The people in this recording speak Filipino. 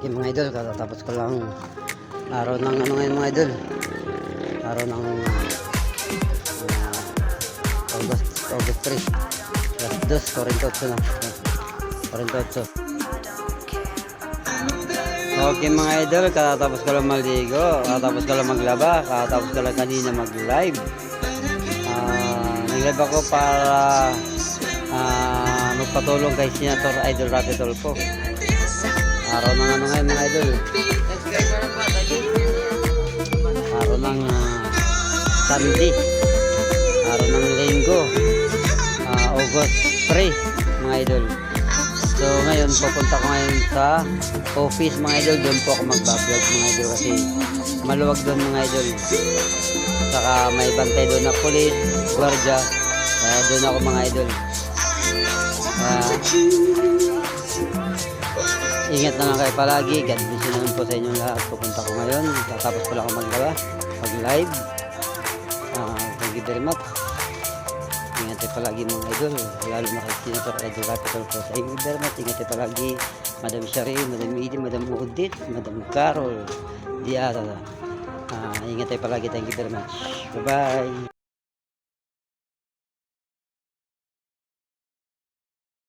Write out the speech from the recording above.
Okay mga idol, katatapos ko lang araw ng ano ngayon mga idol, araw ng August 3, alas 2:48 na 48. Okay mga idol, katatapos ko lang maligo, katatapos ko lang maglaba, katatapos ko lang kanina mag live. Nag live ako para magpatulong kay Senator Idol Rapi Tulfo. Araw ng ano ngayon mga idol, araw ng Sunday, araw ng Linggo, August 3 mga idol. So ngayon pupunta ko ngayon sa office mga idol, doon po ako mag-vlog mga idol kasi maluwag doon mga idol, saka may bantay doon na police, gwardiya, doon ako mga idol. Ingat na lang kayo palagi. God bless naman po sa inyong lahat. Pupunta ko ngayon, tapos ko lang ako mag live. Thank you very much. Ingat kayo palagi mga idol, lalo na kay Senator Idol Rapi Tulfo. Thank you very much. Ingat kayo palagi, Madam Shari, Madam Edie, Madam Udit, Madam Carol Diaz. Ingat kayo palagi. Thank you very much. Bye bye.